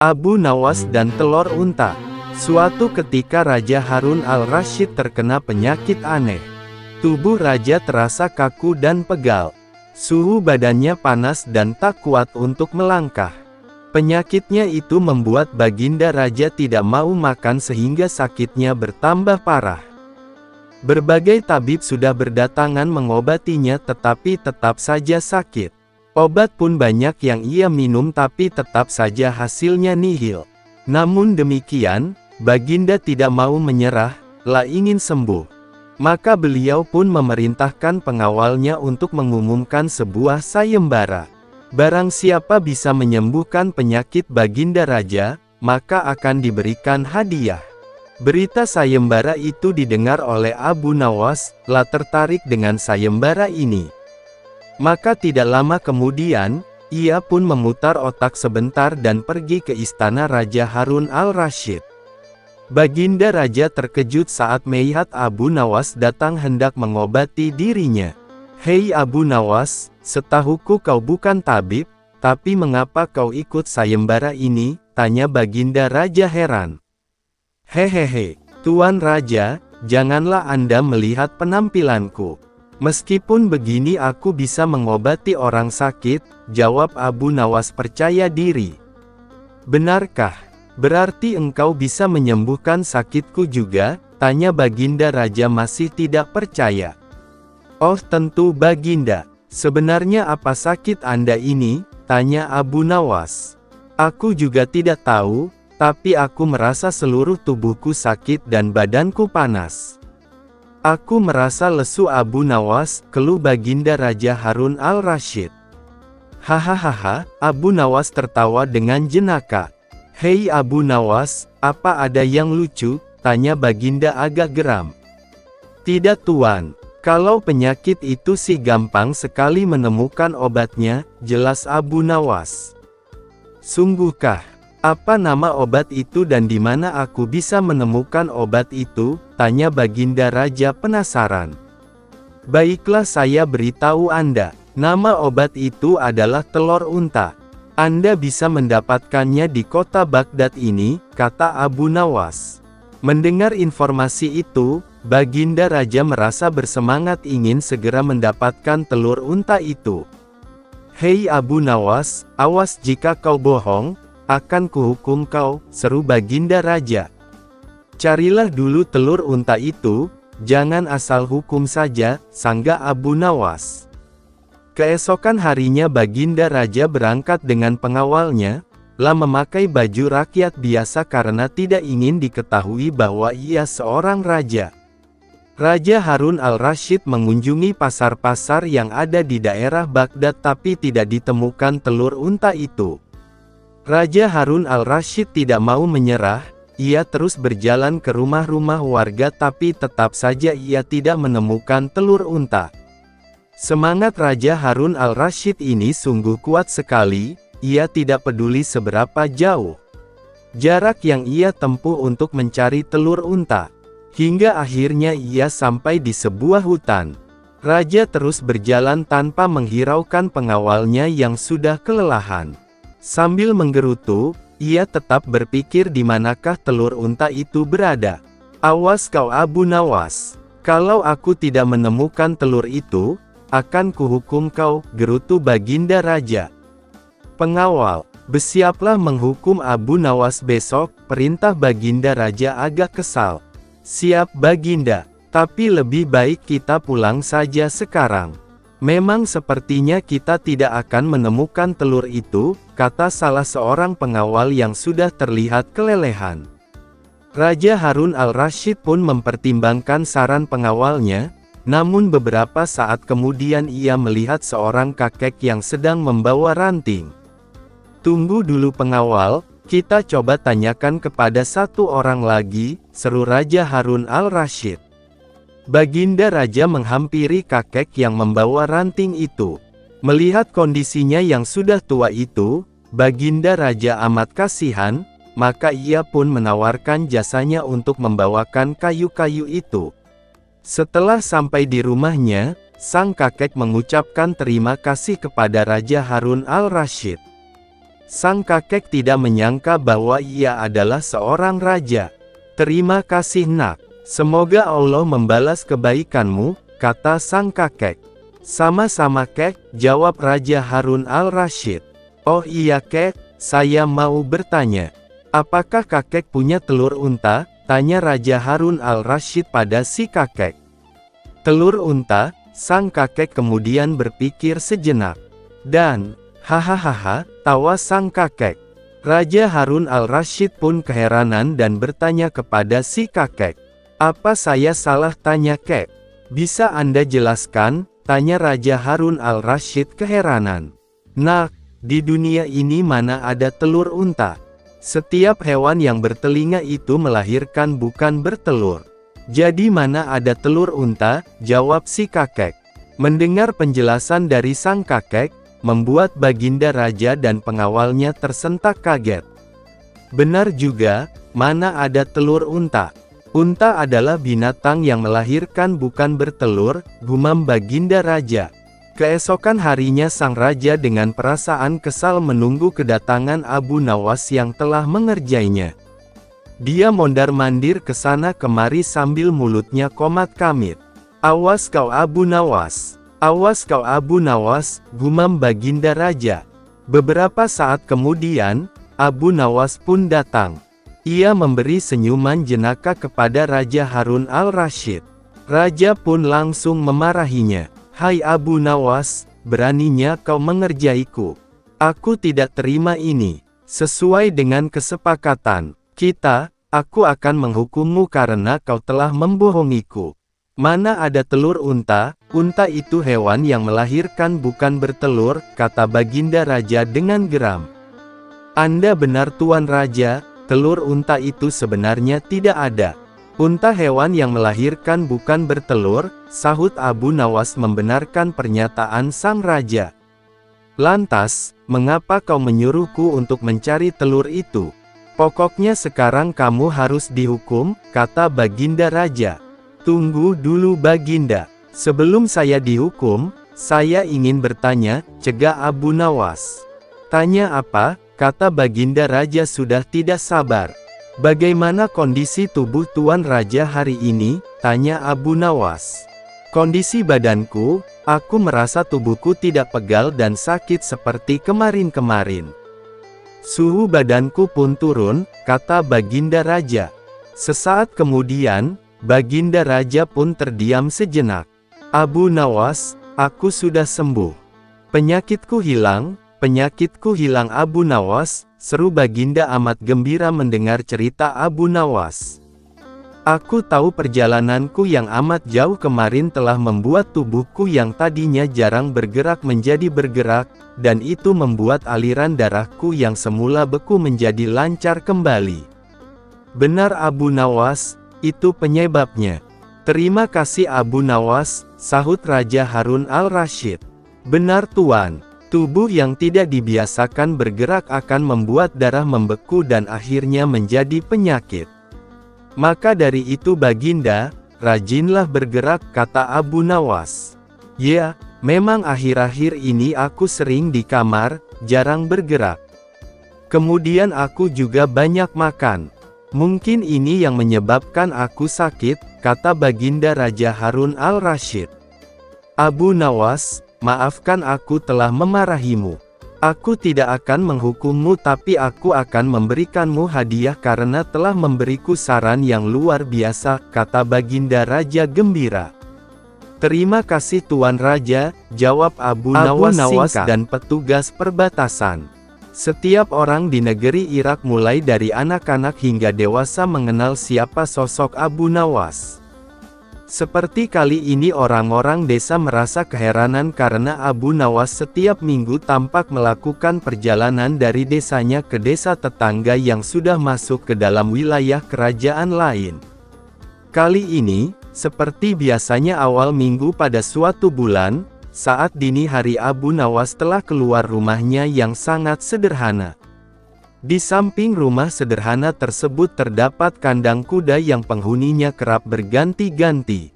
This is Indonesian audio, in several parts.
Abu Nawas dan telur unta. Suatu ketika Raja Harun al-Rasyid terkena penyakit aneh. Tubuh raja terasa kaku dan pegal. Suhu badannya panas dan tak kuat untuk melangkah. Penyakitnya itu membuat baginda raja tidak mau makan sehingga sakitnya bertambah parah. Berbagai tabib sudah berdatangan mengobatinya tetapi tetap saja sakit. Obat pun banyak yang ia minum tapi tetap saja hasilnya nihil. Namun demikian, baginda tidak mau menyerah, ingin sembuh. Maka beliau pun memerintahkan pengawalnya untuk mengumumkan sebuah sayembara. Barang siapa bisa menyembuhkan penyakit baginda raja, maka akan diberikan hadiah. Berita sayembara itu didengar oleh Abu Nawas, tertarik dengan sayembara ini. Maka tidak lama kemudian, ia pun memutar otak sebentar dan pergi ke istana Raja Harun al-Rasyid. Baginda raja terkejut saat melihat Abu Nawas datang hendak mengobati dirinya. "Hei Abu Nawas, setahuku kau bukan tabib, tapi mengapa kau ikut sayembara ini?" tanya baginda raja heran. "Hehehe, Tuan Raja, janganlah Anda melihat penampilanku. Meskipun begini aku bisa mengobati orang sakit," jawab Abu Nawas percaya diri. "Benarkah? Berarti engkau bisa menyembuhkan sakitku juga?" tanya baginda raja masih tidak percaya. "Oh tentu baginda. Sebenarnya apa sakit Anda ini?" tanya Abu Nawas. "Aku juga tidak tahu, tapi aku merasa seluruh tubuhku sakit dan badanku panas." "Aku merasa lesu Abu Nawas," keluh baginda Raja Harun al-Rasyid. Hahaha, Abu Nawas tertawa dengan jenaka. "Hei Abu Nawas, apa ada yang lucu?" tanya baginda agak geram. "Tidak Tuan, kalau penyakit itu sih gampang sekali menemukan obatnya," jelas Abu Nawas. "Sungguhkah? Apa nama obat itu dan di mana aku bisa menemukan obat itu?" tanya baginda raja penasaran. "Baiklah saya beritahu Anda. Nama obat itu adalah telur unta. Anda bisa mendapatkannya di kota Baghdad ini," kata Abu Nawas. Mendengar informasi itu, baginda raja merasa bersemangat ingin segera mendapatkan telur unta itu. "Hei Abu Nawas, awas jika kau bohong, akan kuhukum kau," seru baginda raja. "Carilah dulu telur unta itu, jangan asal hukum saja," sanggah Abu Nawas. Keesokan harinya baginda raja berangkat dengan pengawalnya, memakai baju rakyat biasa karena tidak ingin diketahui bahwa ia seorang raja. Raja Harun al-Rasyid mengunjungi pasar-pasar yang ada di daerah Baghdad tapi tidak ditemukan telur unta itu. Raja Harun al-Rasyid tidak mau menyerah, ia terus berjalan ke rumah-rumah warga tapi tetap saja ia tidak menemukan telur unta. Semangat Raja Harun al-Rasyid ini sungguh kuat sekali, ia tidak peduli seberapa jauh jarak yang ia tempuh untuk mencari telur unta. Hingga akhirnya ia sampai di sebuah hutan. Raja terus berjalan tanpa menghiraukan pengawalnya yang sudah kelelahan. Sambil menggerutu, ia tetap berpikir di manakah telur unta itu berada. "Awas kau Abu Nawas, kalau aku tidak menemukan telur itu, akan kuhukum kau," gerutu baginda raja. "Pengawal, bersiaplah menghukum Abu Nawas besok," perintah baginda raja agak kesal. "Siap baginda, tapi lebih baik kita pulang saja sekarang. Memang sepertinya kita tidak akan menemukan telur itu," kata salah seorang pengawal yang sudah terlihat kelelehan. Raja Harun al-Rasyid pun mempertimbangkan saran pengawalnya, namun beberapa saat kemudian ia melihat seorang kakek yang sedang membawa ranting. "Tunggu dulu pengawal, kita coba tanyakan kepada satu orang lagi," seru Raja Harun al-Rasyid. Baginda raja menghampiri kakek yang membawa ranting itu. Melihat kondisinya yang sudah tua itu, baginda raja amat kasihan, maka ia pun menawarkan jasanya untuk membawakan kayu-kayu itu. Setelah sampai di rumahnya, sang kakek mengucapkan terima kasih kepada Raja Harun al-Rasyid. Sang kakek tidak menyangka bahwa ia adalah seorang raja. "Terima kasih nak. Semoga Allah membalas kebaikanmu," kata sang kakek. "Sama-sama kek," jawab Raja Harun al-Rasyid. "Oh iya kek, saya mau bertanya. Apakah kakek punya telur unta?" tanya Raja Harun al-Rasyid pada si kakek. "Telur unta?" Sang kakek kemudian berpikir sejenak. Dan, hahaha, tawa sang kakek. Raja Harun al-Rasyid pun keheranan dan bertanya kepada si kakek. "Apa saya salah tanya kek? Bisa Anda jelaskan?" tanya Raja Harun al-Rasyid keheranan. "Nak, di dunia ini mana ada telur unta? Setiap hewan yang bertelinga itu melahirkan bukan bertelur. Jadi mana ada telur unta?" jawab si kakek. Mendengar penjelasan dari sang kakek, membuat Baginda Raja dan pengawalnya tersentak kaget. "Benar juga, mana ada telur unta? Unta adalah binatang yang melahirkan bukan bertelur," gumam Baginda Raja. Keesokan harinya sang raja dengan perasaan kesal menunggu kedatangan Abu Nawas yang telah mengerjainya. Dia mondar-mandir ke sana kemari sambil mulutnya komat-kamit. "Awas kau Abu Nawas! Awas kau Abu Nawas!" gumam Baginda Raja. Beberapa saat kemudian, Abu Nawas pun datang. Ia memberi senyuman jenaka kepada Raja Harun al-Rasyid. Raja pun langsung memarahinya. "Hai Abu Nawas, beraninya kau mengerjaiku. Aku tidak terima ini. Sesuai dengan kesepakatan kita, aku akan menghukummu karena kau telah membohongiku. Mana ada telur unta? Unta itu hewan yang melahirkan bukan bertelur," kata Baginda Raja dengan geram. "Anda benar Tuan Raja, telur unta itu sebenarnya tidak ada. Unta hewan yang melahirkan bukan bertelur," sahut Abu Nawas membenarkan pernyataan sang raja. "Lantas, mengapa kau menyuruhku untuk mencari telur itu? Pokoknya sekarang kamu harus dihukum," kata Baginda Raja. "Tunggu dulu Baginda. Sebelum saya dihukum, saya ingin bertanya," cegah Abu Nawas. "Tanya apa?" kata Baginda Raja sudah tidak sabar. "Bagaimana kondisi tubuh Tuan Raja hari ini?" tanya Abu Nawas. "Kondisi badanku, aku merasa tubuhku tidak pegal dan sakit seperti kemarin-kemarin. Suhu badanku pun turun," kata Baginda Raja. Sesaat kemudian, Baginda Raja pun terdiam sejenak. "Abu Nawas, aku sudah sembuh. Penyakitku hilang Abu Nawas," seru Baginda amat gembira mendengar cerita Abu Nawas. "Aku tahu perjalananku yang amat jauh kemarin telah membuat tubuhku yang tadinya jarang bergerak menjadi bergerak, dan itu membuat aliran darahku yang semula beku menjadi lancar kembali." "Benar Abu Nawas, itu penyebabnya." "Terima kasih Abu Nawas," sahut Raja Harun al-Rasyid. "Benar Tuan, tubuh yang tidak dibiasakan bergerak akan membuat darah membeku dan akhirnya menjadi penyakit. Maka dari itu Baginda, rajinlah bergerak," kata Abu Nawas. "Ya, memang akhir-akhir ini aku sering di kamar, jarang bergerak. Kemudian aku juga banyak makan. Mungkin ini yang menyebabkan aku sakit," kata Baginda Raja Harun al-Rasyid. "Abu Nawas, maafkan aku telah memarahimu. Aku tidak akan menghukummu tapi aku akan memberikanmu hadiah karena telah memberiku saran yang luar biasa," kata Baginda Raja gembira. "Terima kasih Tuan Raja," jawab Abu Nawas dan petugas perbatasan. Setiap orang di negeri Irak mulai dari anak-anak hingga dewasa mengenal siapa sosok Abu Nawas. Seperti kali ini orang-orang desa merasa keheranan karena Abu Nawas setiap minggu tampak melakukan perjalanan dari desanya ke desa tetangga yang sudah masuk ke dalam wilayah kerajaan lain. Kali ini, seperti biasanya awal minggu pada suatu bulan, saat dini hari Abu Nawas telah keluar rumahnya yang sangat sederhana. Di samping rumah sederhana tersebut terdapat kandang kuda yang penghuninya kerap berganti-ganti.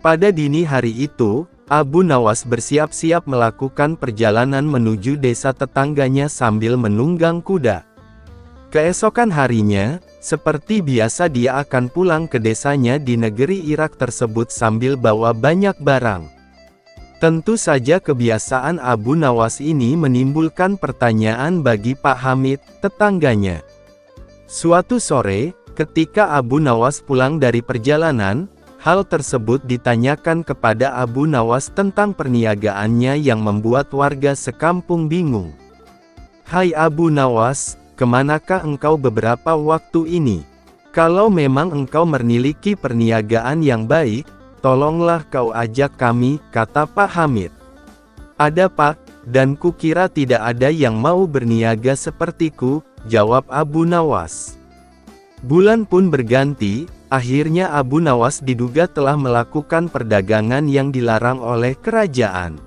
Pada dini hari itu, Abu Nawas bersiap-siap melakukan perjalanan menuju desa tetangganya sambil menunggang kuda. Keesokan harinya, seperti biasa dia akan pulang ke desanya di negeri Irak tersebut sambil bawa banyak barang. Tentu saja kebiasaan Abu Nawas ini menimbulkan pertanyaan bagi Pak Hamid, tetangganya. Suatu sore, ketika Abu Nawas pulang dari perjalanan, hal tersebut ditanyakan kepada Abu Nawas tentang perniagaannya yang membuat warga sekampung bingung. "Hai Abu Nawas, kemanakah engkau beberapa waktu ini? Kalau memang engkau memiliki perniagaan yang baik, tolonglah kau ajak kami," kata Pak Hamid. "Ada Pak, dan kukira tidak ada yang mau berniaga sepertiku," jawab Abu Nawas. Bulan pun berganti. Akhirnya Abu Nawas diduga telah melakukan perdagangan yang dilarang oleh kerajaan.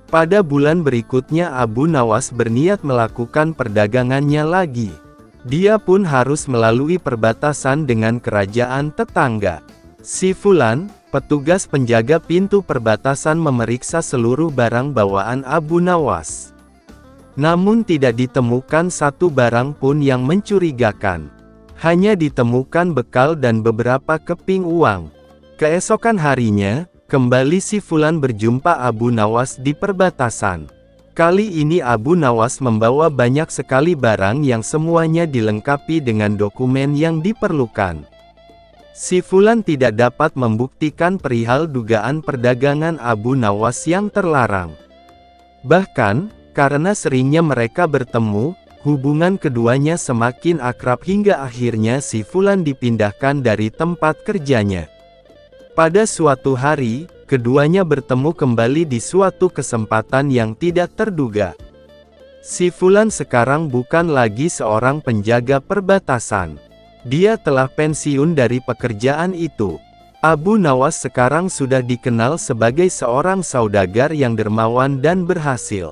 Pada bulan berikutnya Abu Nawas berniat melakukan perdagangannya lagi. Dia pun harus melalui perbatasan dengan kerajaan tetangga. Si Fulan, petugas penjaga pintu perbatasan, memeriksa seluruh barang bawaan Abu Nawas. Namun tidak ditemukan satu barang pun yang mencurigakan. Hanya ditemukan bekal dan beberapa keping uang. Keesokan harinya, kembali si Fulan berjumpa Abu Nawas di perbatasan. Kali ini Abu Nawas membawa banyak sekali barang yang semuanya dilengkapi dengan dokumen yang diperlukan. Si Fulan tidak dapat membuktikan perihal dugaan perdagangan Abu Nawas yang terlarang. Bahkan, karena seringnya mereka bertemu, hubungan keduanya semakin akrab hingga akhirnya si Fulan dipindahkan dari tempat kerjanya. Pada suatu hari, keduanya bertemu kembali di suatu kesempatan yang tidak terduga. Si Fulan sekarang bukan lagi seorang penjaga perbatasan. Dia telah pensiun dari pekerjaan itu. Abu Nawas sekarang sudah dikenal sebagai seorang saudagar yang dermawan dan berhasil.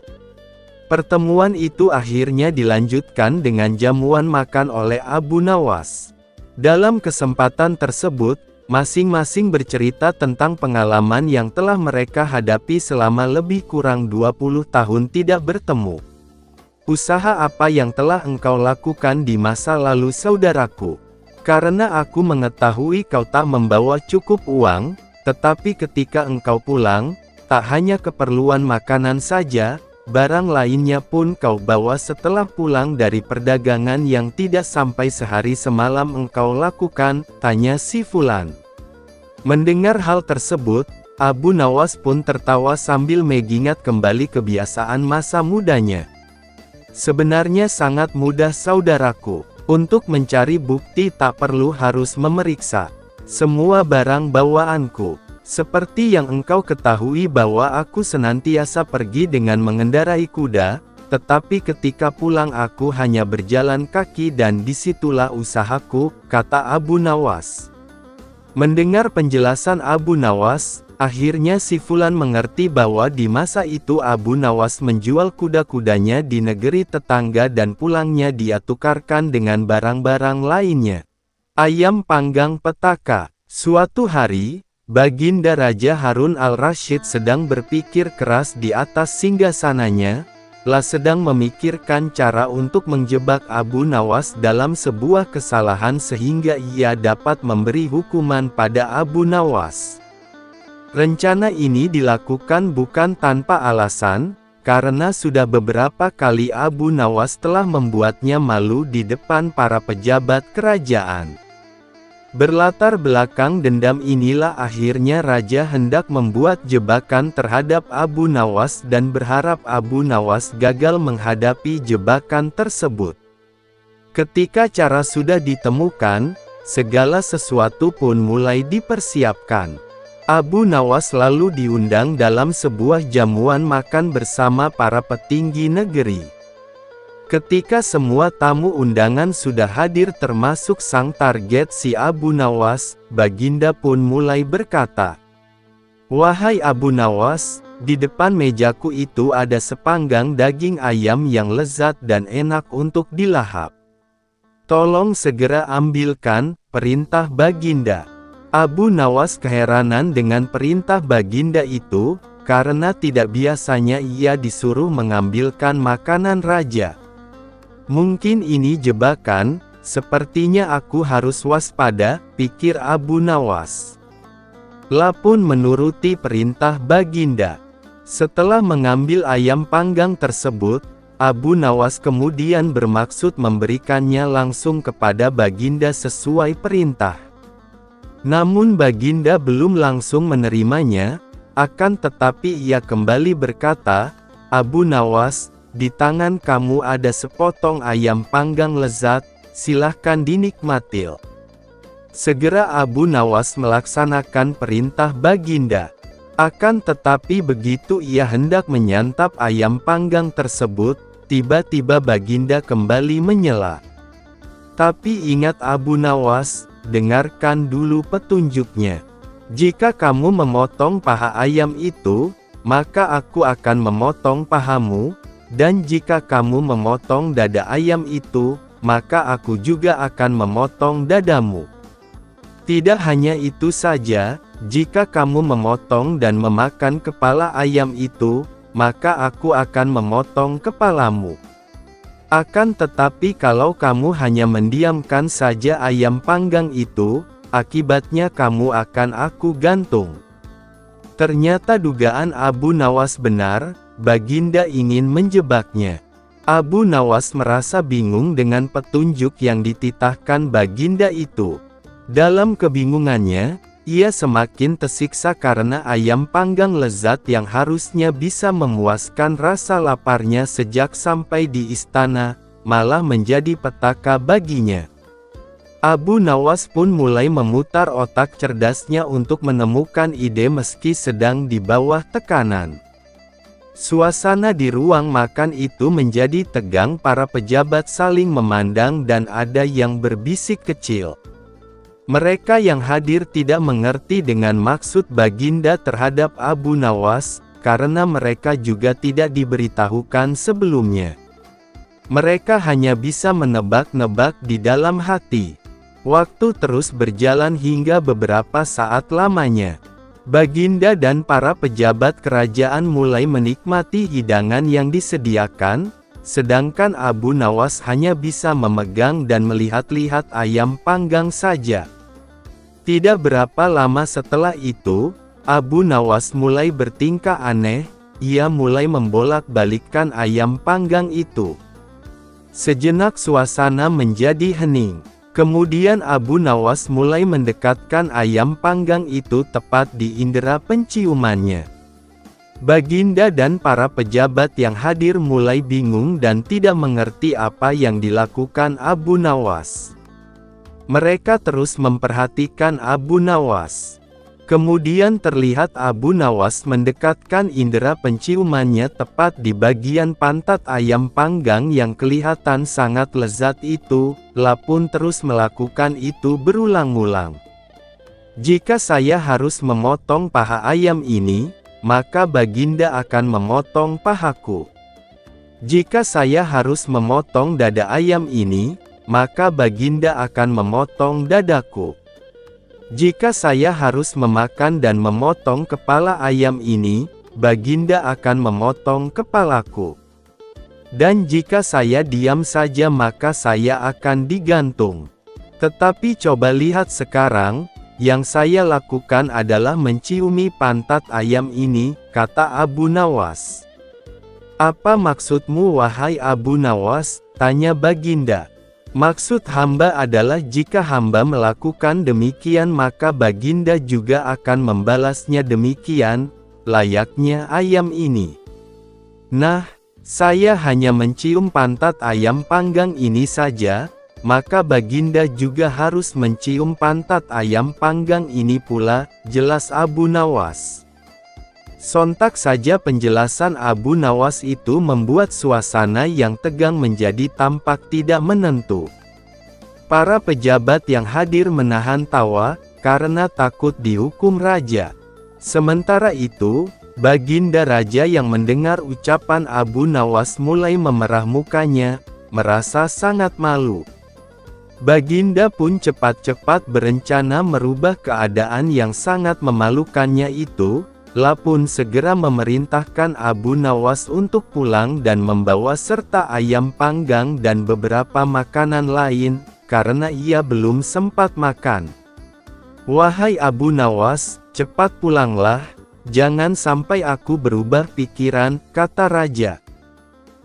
Pertemuan itu akhirnya dilanjutkan dengan jamuan makan oleh Abu Nawas. Dalam kesempatan tersebut, masing-masing bercerita tentang pengalaman yang telah mereka hadapi selama lebih kurang 20 tahun tidak bertemu. "Usaha apa yang telah engkau lakukan di masa lalu, saudaraku? Karena aku mengetahui kau tak membawa cukup uang, tetapi ketika engkau pulang, tak hanya keperluan makanan saja, barang lainnya pun kau bawa setelah pulang dari perdagangan yang tidak sampai sehari semalam engkau lakukan," tanya si Fulan. Mendengar hal tersebut, Abu Nawas pun tertawa sambil mengingat kembali kebiasaan masa mudanya. "Sebenarnya sangat mudah, saudaraku. Untuk mencari bukti tak perlu harus memeriksa semua barang bawaanku. Seperti yang engkau ketahui bahwa aku senantiasa pergi dengan mengendarai kuda, tetapi ketika pulang aku hanya berjalan kaki dan disitulah usahaku," kata Abu Nawas. Mendengar penjelasan Abu Nawas, akhirnya si Fulan mengerti bahwa di masa itu Abu Nawas menjual kuda-kudanya di negeri tetangga dan pulangnya dia tukarkan dengan barang-barang lainnya. Ayam panggang petaka. Suatu hari, Baginda Raja Harun al-Rasyid sedang berpikir keras di atas singgasananya, sedang memikirkan cara untuk menjebak Abu Nawas dalam sebuah kesalahan sehingga ia dapat memberi hukuman pada Abu Nawas. Rencana ini dilakukan bukan tanpa alasan, karena sudah beberapa kali Abu Nawas telah membuatnya malu di depan para pejabat kerajaan. Berlatar belakang dendam inilah akhirnya Raja hendak membuat jebakan terhadap Abu Nawas dan berharap Abu Nawas gagal menghadapi jebakan tersebut. Ketika cara sudah ditemukan, segala sesuatu pun mulai dipersiapkan. Abu Nawas lalu diundang dalam sebuah jamuan makan bersama para petinggi negeri. Ketika semua tamu undangan sudah hadir termasuk sang target si Abu Nawas, Baginda pun mulai berkata, "Wahai Abu Nawas, di depan mejaku itu ada sepanggang daging ayam yang lezat dan enak untuk dilahap. Tolong segera ambilkan," perintah Baginda. Abu Nawas keheranan dengan perintah baginda itu, karena tidak biasanya ia disuruh mengambilkan makanan raja. Mungkin ini jebakan, sepertinya aku harus waspada, pikir Abu Nawas. Lapun menuruti perintah baginda. Setelah mengambil ayam panggang tersebut, Abu Nawas kemudian bermaksud memberikannya langsung kepada baginda sesuai perintah. Namun baginda belum langsung menerimanya, akan tetapi ia kembali berkata, "Abu Nawas, di tangan kamu ada sepotong ayam panggang lezat, silahkan dinikmati." Segera Abu Nawas melaksanakan perintah baginda. Akan tetapi begitu ia hendak menyantap ayam panggang tersebut, tiba-tiba baginda kembali menyela. "Tapi ingat Abu Nawas, dengarkan dulu petunjuknya. Jika kamu memotong paha ayam itu, maka aku akan memotong pahamu, dan jika kamu memotong dada ayam itu, maka aku juga akan memotong dadamu. Tidak hanya itu saja, jika kamu memotong dan memakan kepala ayam itu, maka aku akan memotong kepalamu. Akan tetapi kalau kamu hanya mendiamkan saja ayam panggang itu, akibatnya kamu akan aku gantung." Ternyata dugaan Abu Nawas benar, baginda ingin menjebaknya. Abu Nawas merasa bingung dengan petunjuk yang dititahkan baginda itu. Dalam kebingungannya, ia semakin tersiksa karena ayam panggang lezat yang harusnya bisa memuaskan rasa laparnya sejak sampai di istana, malah menjadi petaka baginya. Abu Nawas pun mulai memutar otak cerdasnya untuk menemukan ide meski sedang di bawah tekanan. Suasana di ruang makan itu menjadi tegang, para pejabat saling memandang dan ada yang berbisik kecil. Mereka yang hadir tidak mengerti dengan maksud baginda terhadap Abu Nawas, karena mereka juga tidak diberitahukan sebelumnya. Mereka hanya bisa menebak-nebak di dalam hati. Waktu terus berjalan hingga beberapa saat lamanya. Baginda dan para pejabat kerajaan mulai menikmati hidangan yang disediakan, sedangkan Abu Nawas hanya bisa memegang dan melihat-lihat ayam panggang saja. Tidak berapa lama setelah itu, Abu Nawas mulai bertingkah aneh, ia mulai membolak-balikkan ayam panggang itu. Sejenak suasana menjadi hening. Kemudian Abu Nawas mulai mendekatkan ayam panggang itu tepat di indera penciumannya. Baginda dan para pejabat yang hadir mulai bingung dan tidak mengerti apa yang dilakukan Abu Nawas. Mereka terus memperhatikan Abu Nawas. Kemudian terlihat Abu Nawas mendekatkan indera penciumannya tepat di bagian pantat ayam panggang yang kelihatan sangat lezat itu. Lapun terus melakukan itu berulang-ulang. "Jika saya harus memotong paha ayam ini, maka baginda akan memotong pahaku. Jika saya harus memotong dada ayam ini, maka baginda akan memotong dadaku. Jika saya harus memakan dan memotong kepala ayam ini, baginda akan memotong kepalaku. Dan jika saya diam saja maka saya akan digantung. Tetapi coba lihat sekarang, yang saya lakukan adalah menciumi pantat ayam ini," kata Abu Nawas. "Apa maksudmu wahai Abu Nawas?" tanya baginda. "Maksud hamba adalah jika hamba melakukan demikian maka baginda juga akan membalasnya demikian, layaknya ayam ini. Nah, saya hanya mencium pantat ayam panggang ini saja, maka baginda juga harus mencium pantat ayam panggang ini pula," jelas Abu Nawas. Sontak saja penjelasan Abu Nawas itu membuat suasana yang tegang menjadi tampak tidak menentu. Para pejabat yang hadir menahan tawa, karena takut dihukum raja. Sementara itu, baginda raja yang mendengar ucapan Abu Nawas mulai memerah mukanya, merasa sangat malu. Baginda pun cepat-cepat berencana merubah keadaan yang sangat memalukannya itu, pun segera memerintahkan Abu Nawas untuk pulang dan membawa serta ayam panggang dan beberapa makanan lain, karena ia belum sempat makan. "Wahai Abu Nawas, cepat pulanglah, jangan sampai aku berubah pikiran," kata raja.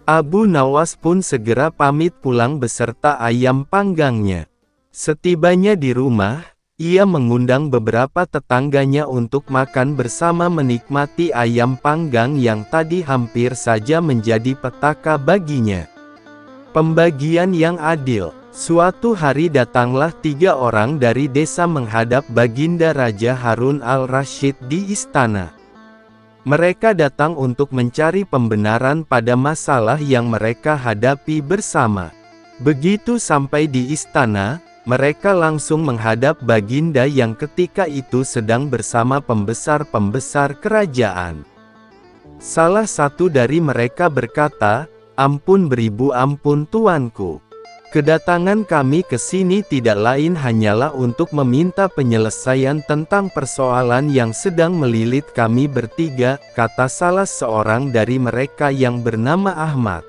Abu Nawas pun segera pamit pulang beserta ayam panggangnya. Setibanya di rumah, ia mengundang beberapa tetangganya untuk makan bersama menikmati ayam panggang yang tadi hampir saja menjadi petaka baginya. Pembagian yang adil. Suatu hari datanglah 3 orang dari desa menghadap Baginda Raja Harun al-Rasyid di istana. Mereka datang untuk mencari pembenaran pada masalah yang mereka hadapi bersama. Begitu sampai di istana, mereka langsung menghadap Baginda yang ketika itu sedang bersama pembesar-pembesar kerajaan. Salah satu dari mereka berkata, "Ampun beribu ampun tuanku. Kedatangan kami ke sini tidak lain hanyalah untuk meminta penyelesaian tentang persoalan yang sedang melilit kami bertiga," kata salah seorang dari mereka yang bernama Ahmad.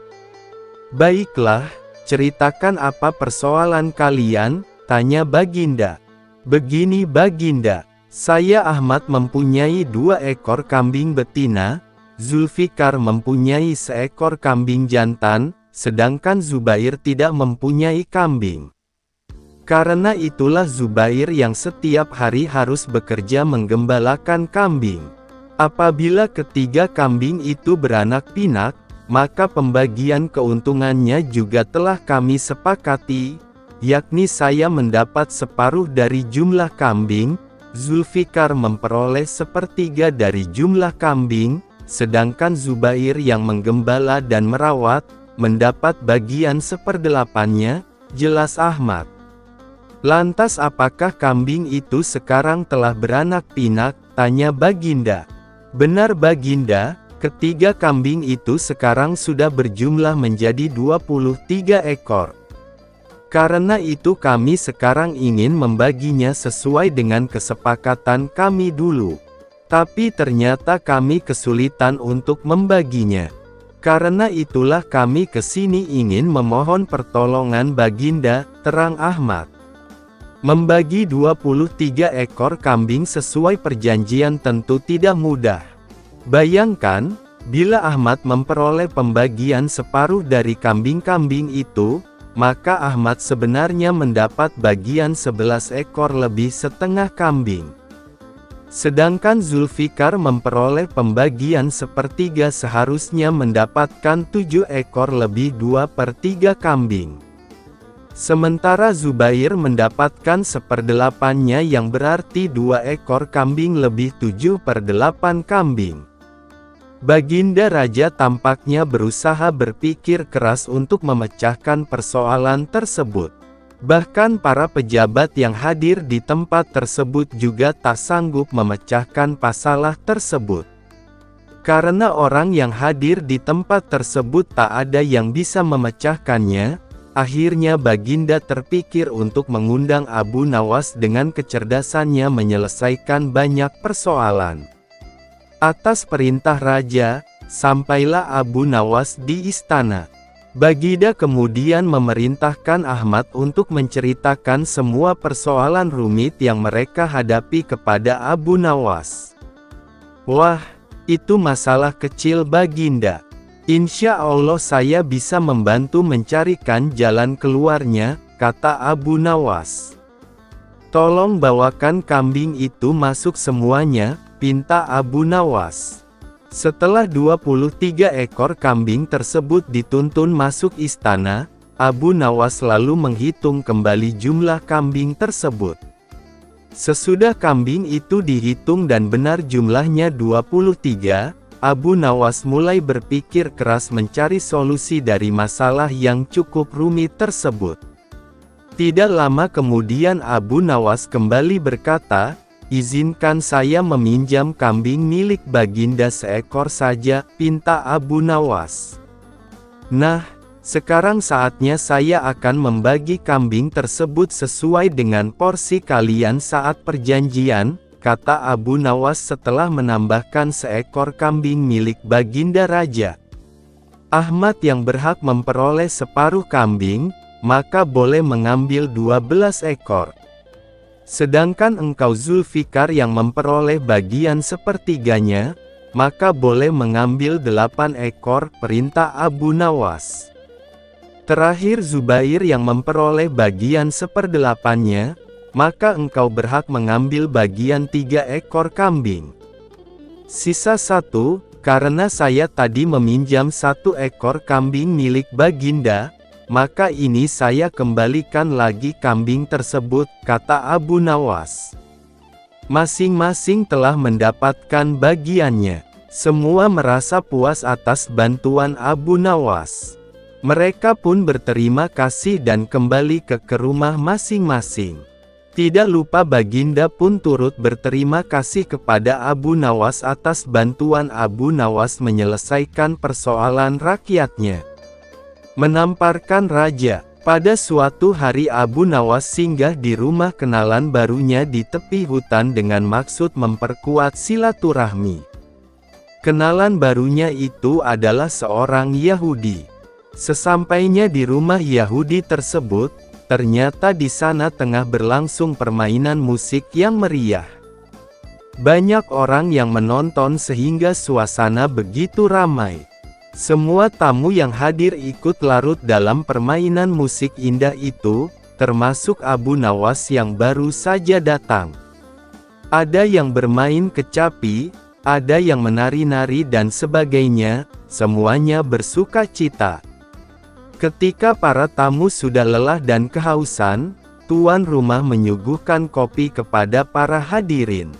"Baiklah, ceritakan apa persoalan kalian?" tanya Baginda. "Begini Baginda, saya Ahmad mempunyai 2 ekor kambing betina, Zulfikar mempunyai seekor kambing jantan, sedangkan Zubair tidak mempunyai kambing. Karena itulah Zubair yang setiap hari harus bekerja menggembalakan kambing. Apabila ketiga kambing itu beranak pinak, maka pembagian keuntungannya juga telah kami sepakati, yakni saya mendapat separuh dari jumlah kambing, Zulfikar memperoleh 1/3 dari jumlah kambing, sedangkan Zubair yang menggembala dan merawat, mendapat bagian 1/8-nya, jelas Ahmad. "Lantas apakah kambing itu sekarang telah beranak pinak?" tanya Baginda. "Benar Baginda, ketiga kambing itu sekarang sudah berjumlah menjadi 23 ekor. Karena itu kami sekarang ingin membaginya sesuai dengan kesepakatan kami dulu. Tapi ternyata kami kesulitan untuk membaginya. Karena itulah kami kesini ingin memohon pertolongan Baginda," terang Ahmad. Membagi 23 ekor kambing sesuai perjanjian tentu tidak mudah. Bayangkan, bila Ahmad memperoleh pembagian separuh dari kambing-kambing itu, maka Ahmad sebenarnya mendapat bagian 11 ekor lebih setengah kambing. Sedangkan Zulfikar memperoleh pembagian 1/3 seharusnya mendapatkan 7 ekor lebih 2/3 kambing. Sementara Zubair mendapatkan 1/8-nya yang berarti 2 ekor kambing lebih 7/8 kambing. Baginda Raja tampaknya berusaha berpikir keras untuk memecahkan persoalan tersebut. Bahkan para pejabat yang hadir di tempat tersebut juga tak sanggup memecahkan masalah tersebut. Karena orang yang hadir di tempat tersebut tak ada yang bisa memecahkannya, akhirnya Baginda terpikir untuk mengundang Abu Nawas dengan kecerdasannya menyelesaikan banyak persoalan. Atas perintah raja, sampailah Abu Nawas di istana. Baginda kemudian memerintahkan Ahmad untuk menceritakan semua persoalan rumit yang mereka hadapi kepada Abu Nawas. "Wah, itu masalah kecil Baginda. Insya Allah saya bisa membantu mencarikan jalan keluarnya," kata Abu Nawas. "Tolong bawakan kambing itu masuk semuanya," pinta Abu Nawas. Setelah 23 ekor kambing tersebut dituntun masuk istana, Abu Nawas lalu menghitung kembali jumlah kambing tersebut. Sesudah kambing itu dihitung dan benar jumlahnya 23, Abu Nawas mulai berpikir keras mencari solusi dari masalah yang cukup rumit tersebut. Tidak lama kemudian Abu Nawas kembali berkata, "Izinkan saya meminjam kambing milik Baginda seekor saja," pinta Abu Nawas. "Nah, Sekarang saatnya saya akan membagi kambing tersebut sesuai dengan porsi kalian saat perjanjian, kata Abu Nawas setelah menambahkan seekor kambing milik Baginda Raja. Ahmad yang berhak memperoleh separuh kambing, maka boleh mengambil 12 ekor. Sedangkan engkau Zulfikar yang memperoleh bagian sepertiganya, maka boleh mengambil 8 ekor, perintah Abu Nawas. Terakhir Zubair yang memperoleh bagian seperdelapannya, maka engkau berhak mengambil bagian 3 ekor kambing. Sisa 1, karena saya tadi meminjam 1 ekor kambing milik Baginda, maka ini saya kembalikan lagi kambing tersebut, kata Abu Nawas. Masing-masing telah mendapatkan bagiannya. Semua merasa puas atas bantuan Abu Nawas. Mereka pun berterima kasih dan kembali ke rumah masing-masing. Tidak lupa Baginda pun turut berterima kasih kepada Abu Nawas atas bantuan Abu Nawas menyelesaikan persoalan rakyatnya. Menamparkan raja. Pada suatu hari Abu Nawas singgah di rumah kenalan barunya di tepi hutan dengan maksud memperkuat silaturahmi. Kenalan barunya itu adalah seorang Yahudi. Sesampainya di rumah Yahudi tersebut, ternyata di sana tengah berlangsung permainan musik yang meriah. Banyak orang yang menonton sehingga suasana begitu ramai. Semua tamu yang hadir ikut larut dalam permainan musik indah itu, termasuk Abu Nawas yang baru saja datang. Ada yang bermain kecapi, ada yang menari-nari dan sebagainya, semuanya bersuka cita. Ketika para tamu sudah lelah dan kehausan, tuan rumah menyuguhkan kopi kepada para hadirin.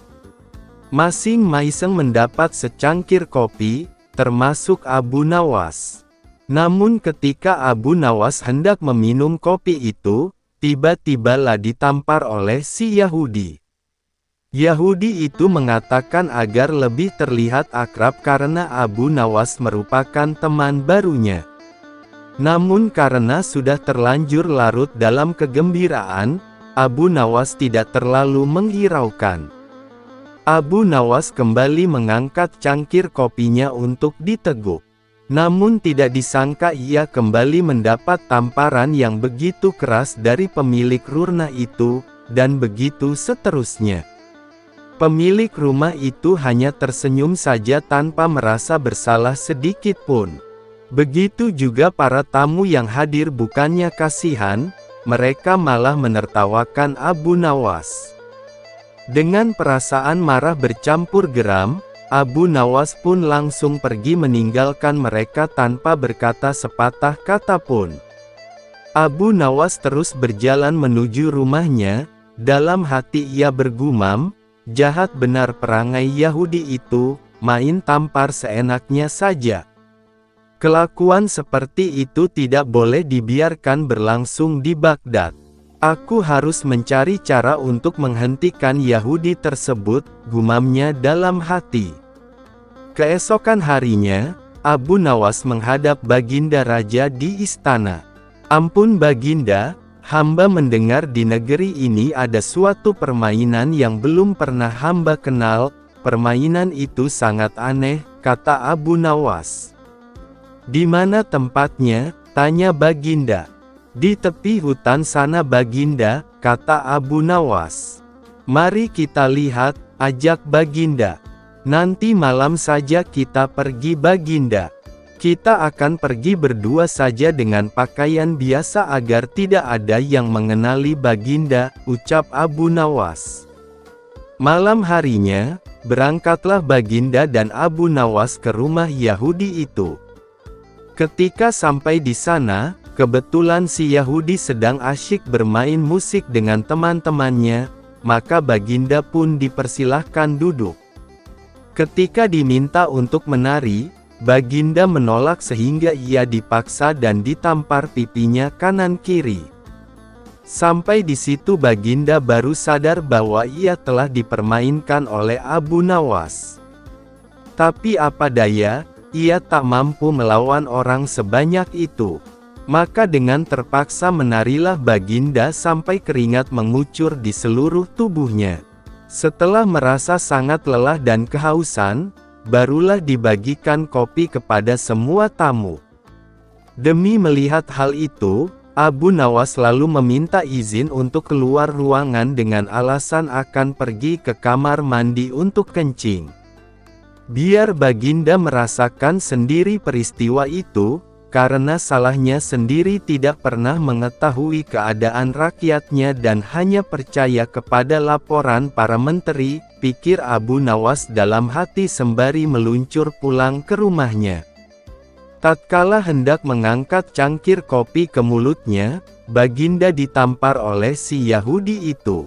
Masing-masing mendapat secangkir kopi, termasuk Abu Nawas. Namun ketika Abu Nawas hendak meminum kopi itu, tiba-tibalah ditampar oleh si Yahudi. Yahudi itu mengatakan agar lebih terlihat akrab karena Abu Nawas merupakan teman barunya. Namun karena sudah terlanjur larut dalam kegembiraan, Abu Nawas tidak terlalu menghiraukan. Abu Nawas kembali mengangkat cangkir kopinya untuk diteguk. Namun tidak disangka ia kembali mendapat tamparan yang begitu keras dari pemilik rumah itu, dan begitu seterusnya. Pemilik rumah itu hanya tersenyum saja tanpa merasa bersalah sedikit pun. Begitu juga para tamu yang hadir, bukannya kasihan, mereka malah menertawakan Abu Nawas. Dengan perasaan marah bercampur geram, Abu Nawas pun langsung pergi meninggalkan mereka tanpa berkata sepatah kata pun. Abu Nawas terus berjalan menuju rumahnya, dalam hati ia bergumam, jahat benar perangai Yahudi itu, main tampar seenaknya saja. Kelakuan seperti itu tidak boleh dibiarkan berlangsung di Baghdad. Aku harus mencari cara untuk menghentikan Yahudi tersebut, gumamnya dalam hati. Keesokan harinya, Abu Nawas menghadap Baginda Raja di istana. Ampun Baginda, hamba mendengar di negeri ini ada suatu permainan yang belum pernah hamba kenal. Permainan itu sangat aneh, kata Abu Nawas. Di mana tempatnya? Tanya Baginda. Di tepi hutan sana Baginda, kata Abu Nawas. Mari kita lihat, ajak Baginda. Nanti malam saja kita pergi Baginda. Kita akan pergi berdua saja dengan pakaian biasa agar tidak ada yang mengenali Baginda, ucap Abu Nawas. Malam harinya, berangkatlah Baginda dan Abu Nawas ke rumah Yahudi itu. Ketika sampai di sana, kebetulan si Yahudi sedang asyik bermain musik dengan teman-temannya, maka Baginda pun dipersilahkan duduk. Ketika diminta untuk menari, Baginda menolak sehingga ia dipaksa dan ditampar pipinya kanan-kiri. Sampai di situ Baginda baru sadar bahwa ia telah dipermainkan oleh Abu Nawas. Tapi apa daya, ia tak mampu melawan orang sebanyak itu. Maka dengan terpaksa menarilah Baginda sampai keringat mengucur di seluruh tubuhnya. Setelah merasa sangat lelah dan kehausan, barulah dibagikan kopi kepada semua tamu. Demi melihat hal itu, Abu Nawas lalu meminta izin untuk keluar ruangan dengan alasan akan pergi ke kamar mandi untuk kencing. Biar Baginda merasakan sendiri peristiwa itu, karena salahnya sendiri tidak pernah mengetahui keadaan rakyatnya dan hanya percaya kepada laporan para menteri, pikir Abu Nawas dalam hati sembari meluncur pulang ke rumahnya. Tatkala hendak mengangkat cangkir kopi ke mulutnya, Baginda ditampar oleh si Yahudi itu.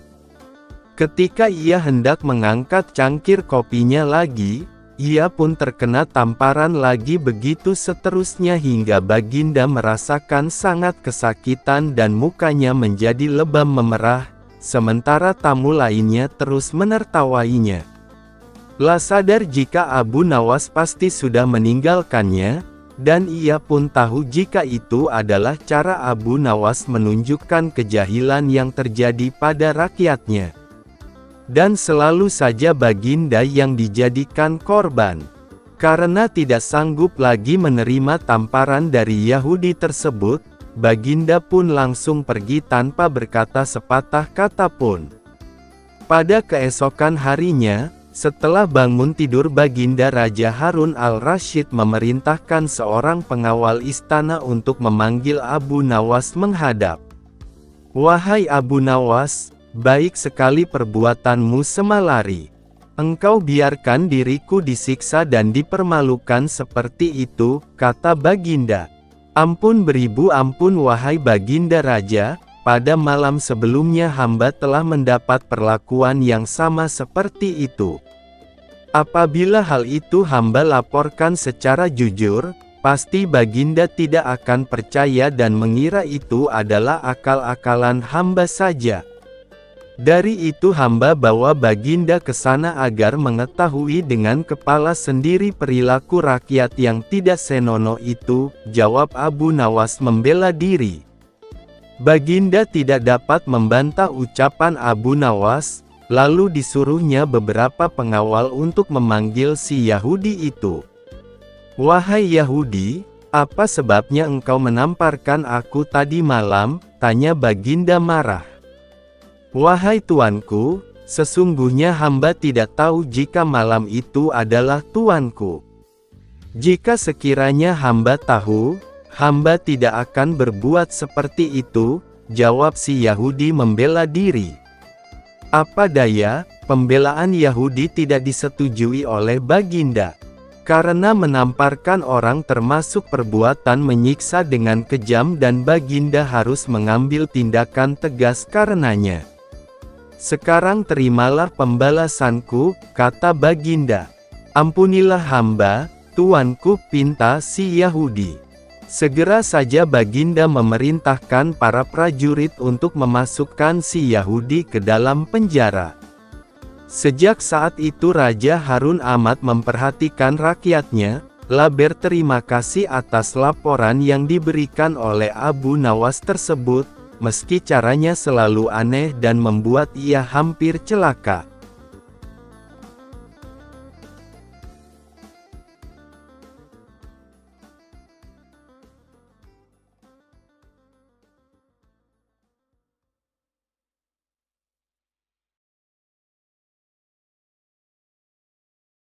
Ketika ia hendak mengangkat cangkir kopinya lagi, ia pun terkena tamparan lagi, begitu seterusnya hingga Baginda merasakan sangat kesakitan dan mukanya menjadi lebam memerah, sementara tamu lainnya terus menertawainya. Lah sadar jika Abu Nawas pasti sudah meninggalkannya, dan ia pun tahu jika itu adalah cara Abu Nawas menunjukkan kejahilan yang terjadi pada rakyatnya. Dan selalu saja Baginda yang dijadikan korban. Karena tidak sanggup lagi menerima tamparan dari Yahudi tersebut, Baginda pun langsung pergi tanpa berkata sepatah kata pun. Pada keesokan harinya, setelah bangun tidur Baginda, Raja Harun al-Rasyid memerintahkan seorang pengawal istana untuk memanggil Abu Nawas menghadap. "Wahai Abu Nawas, baik sekali perbuatanmu semalari. Engkau biarkan diriku disiksa dan dipermalukan seperti itu," kata Baginda. "Ampun beribu ampun wahai Baginda Raja, pada malam sebelumnya hamba telah mendapat perlakuan yang sama seperti itu. Apabila hal itu hamba laporkan secara jujur, pasti Baginda tidak akan percaya dan mengira itu adalah akal-akalan hamba saja. Dari itu hamba bawa Baginda ke sana agar mengetahui dengan kepala sendiri perilaku rakyat yang tidak senonoh itu," jawab Abu Nawas membela diri. Baginda tidak dapat membantah ucapan Abu Nawas, lalu disuruhnya beberapa pengawal untuk memanggil si Yahudi itu. "Wahai Yahudi, apa sebabnya engkau menamparkan aku tadi malam?" tanya Baginda marah. "Wahai tuanku, sesungguhnya hamba tidak tahu jika malam itu adalah tuanku. Jika sekiranya hamba tahu, hamba tidak akan berbuat seperti itu," jawab si Yahudi membela diri. Apa daya, pembelaan Yahudi tidak disetujui oleh Baginda. Karena menamparkan orang termasuk perbuatan menyiksa dengan kejam dan Baginda harus mengambil tindakan tegas karenanya. "Sekarang terimalah pembalasanku," kata Baginda. "Ampunilah hamba, tuanku," pinta si Yahudi. Segera saja Baginda memerintahkan para prajurit untuk memasukkan si Yahudi ke dalam penjara. Sejak saat itu Raja Harun amat memperhatikan rakyatnya, berterima kasih atas laporan yang diberikan oleh Abu Nawas tersebut, meski caranya selalu aneh dan membuat ia hampir celaka.